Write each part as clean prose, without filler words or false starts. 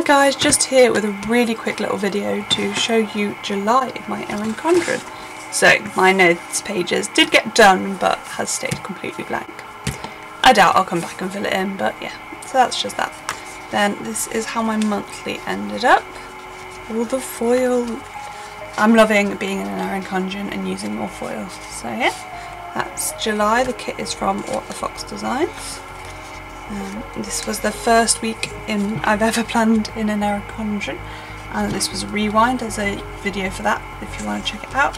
Hi guys, just here with a really quick little video to show you July of my Erin Condren. So my notes pages did get done but has stayed completely blank. I doubt I'll come back and fill it in, but yeah, so that's just that. Then this is how my monthly ended up. All the foil. I'm loving being in an Erin Condren and using more foil. So yeah, that's July. The kit is from What the Fox Designs. This was the first week I've ever planned in an Erin Condren, and this was a rewind. There's a video for that if you want to check it out.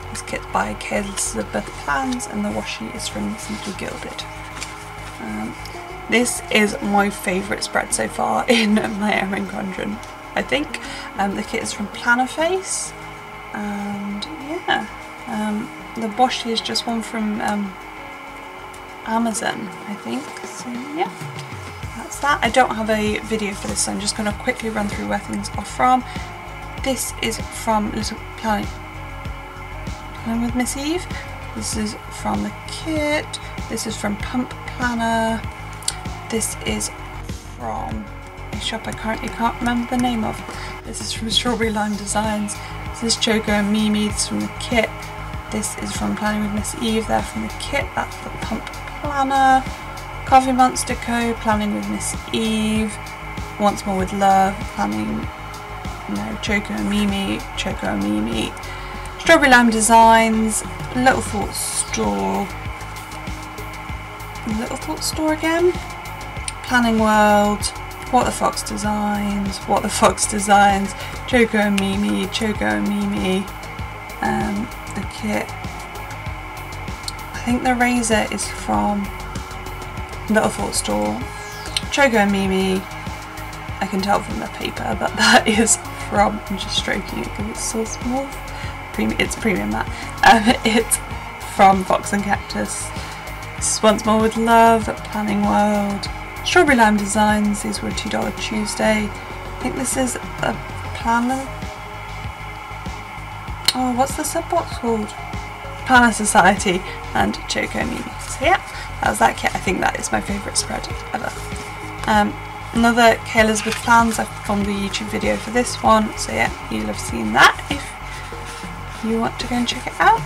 This kit's by Kelizabeth Plans and the washi is from Simply Gilded. This is my favourite spread so far in my Erin Condren, I think. The kit is from Plannerface, and yeah, the washi is just one from Amazon, I think. So yeah, that's that. I don't have a video for this, so I'm just going to quickly run through where things are from. This is from Little Planning with Miss Eve. This is from the kit. This is from Pump Planner. This is from a shop I currently can't remember the name of. This is from Strawberry Lime Designs. This is Choco and Mimi. This is from the kit. This is from Planning with Miss Eve. They're from the kit. That's the Pump Planner. Coffee Monster Co. Planning with Miss Eve. Once More with Love. Planning, Choco and Mimi. Choco and Mimi. Strawberry Lime Designs. Little Thought Store. Little Thought Store again. Planning World. What the Fox Designs. What the Fox Designs. Choco and Mimi. Choco and Mimi. The kit. I think the razor is from Little Thought Store. Choco and Mimi, I can tell from the paper, but that is from, I'm just stroking it because it's so small. It's premium matte. It's from Fox and Cactus. This is Once More with Love, Planning World. Strawberry Lime Designs, these were a $2 Tuesday. I think this is a planner. Oh, what's the sub box called? Planner Society and Choco Mimi. So yeah, that was that kit. I think that is my favourite spread ever. Another Kelizabeth Plans. I've filmed a YouTube video for this one, so yeah, you'll have seen that if you want to go and check it out.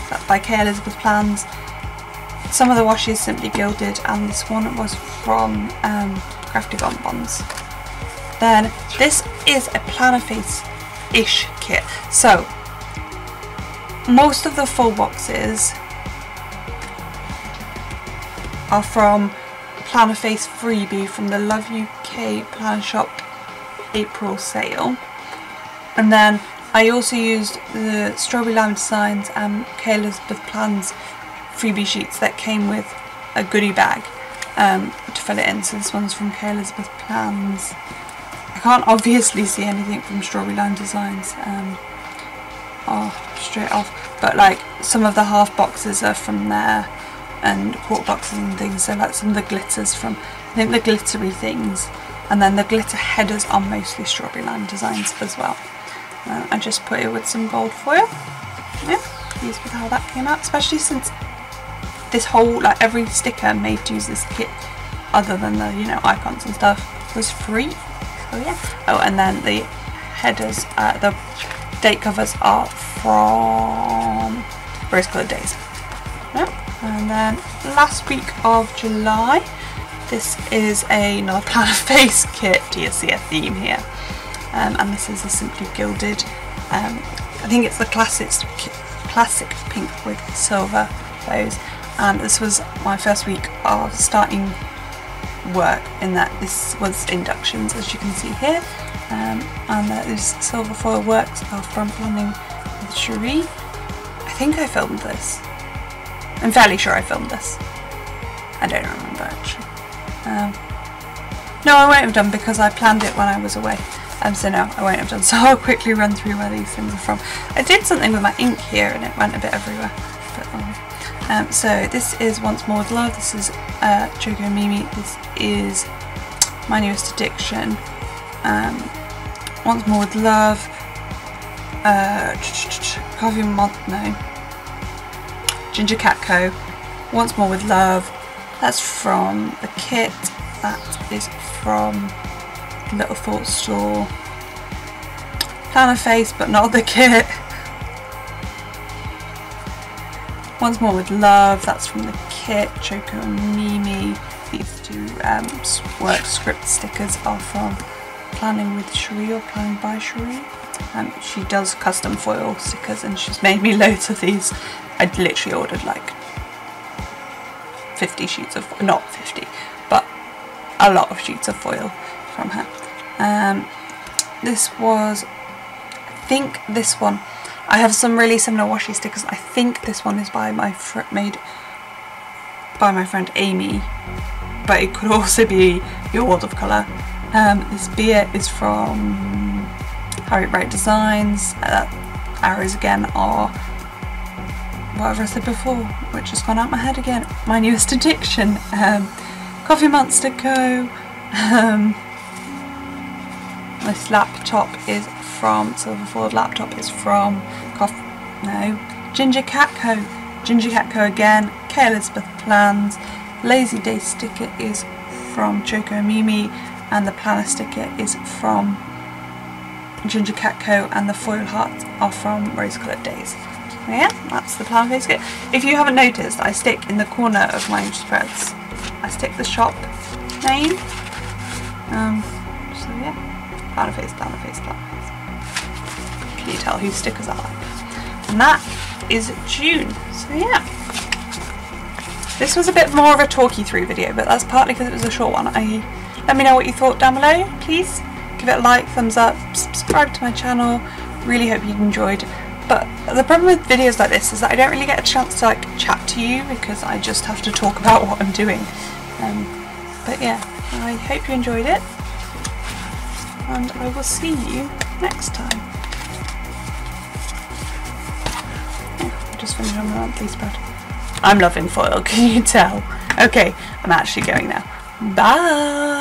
That's by Kelizabeth Plans. Some of the washi is Simply Gilded, and this one was from Crafty Bonbons. Then this is a Plannerface-ish kit. So most of the full boxes are from Plannerface freebie from the Love UK Plan Shop April sale, and then I also used the Strawberry Lime Designs and Kelizabeth Plans freebie sheets that came with a goodie bag to fill it in. So this one's from Kelizabeth Plans. I can't obviously see anything from Strawberry Lime Designs straight off, but like some of the half boxes are from there and quarter boxes and things, so like some of the glitters from, I think, the glittery things, and then the glitter headers are mostly Strawberry Lime Designs as well. I just put it with some gold foil. Yeah, pleased with how that came out, especially since this whole, like every sticker made to use this kit other than the icons and stuff was free. So yeah. Oh, and then the headers, the date covers are from Rose Coloured Days. Yeah. And then last week of July, this is another Plannerface kit. Do you see a theme here? And this is a Simply Gilded. I think it's the classic pink with silver bows. And this was my first week of starting work in that. This was inductions, as you can see here. And these silver foil works are from Planning with Cherie. I think I filmed this. I'm fairly sure I filmed this. I don't remember actually. No, I won't have done because I planned it when I was away. So no, I won't have done. So I'll quickly run through where these things are from. I did something with my ink here and it went a bit everywhere. But, so this is Once More with Love. This is Choco and Mimi. This is My Newest Addiction. Once More with Love. Coffee no. Ginger Cat Co. Once More with Love. That's from the kit. That is from Little Thought Store. Plannerface, but not the kit. Once More with Love, that's from the kit. Choco and Mimi. These two work script stickers are from Planning with Cherie or Planning by Cherie. She does custom foil stickers and she's made me loads of these. I'd literally ordered like 50 sheets of, not 50, but a lot of sheets of foil from her. This was, I think this one, I have some really similar washi stickers. I think this one is by made by my friend Amy, but it could also be your World of Colour. This beer is from Harry Wright Designs. Arrows again are whatever I said before, which has gone out my head again. My Newest Addiction. Coffee Monster Co. This laptop is from Silverford. Laptop is from Ginger Cat Co. Ginger Cat Co again. Kelizabeth Plans. Lazy Day sticker is from Choco and Mimi, and the planner sticker is from Ginger Cat Co, and the foil hearts are from Rose Coloured Days. So yeah, that's the Plannerface kit. If you haven't noticed, I stick in the corner of my spreads, I stick the shop name. So yeah, Plannerface, Plannerface, Plannerface. Can you tell whose stickers I like? And that is June. So yeah. This was a bit more of a talky through video, but that's partly because it was a short one. Let me know what you thought down below, please. Give it a like, thumbs up, subscribe to my channel. Really hope you enjoyed. But the problem with videos like this is that I don't really get a chance to like chat to you because I just have to talk about what I'm doing. But yeah, I hope you enjoyed it, and I will see you next time. Yeah, I just finished on the monthly spread. I'm loving foil, can you tell? Okay, I'm actually going now. Bye!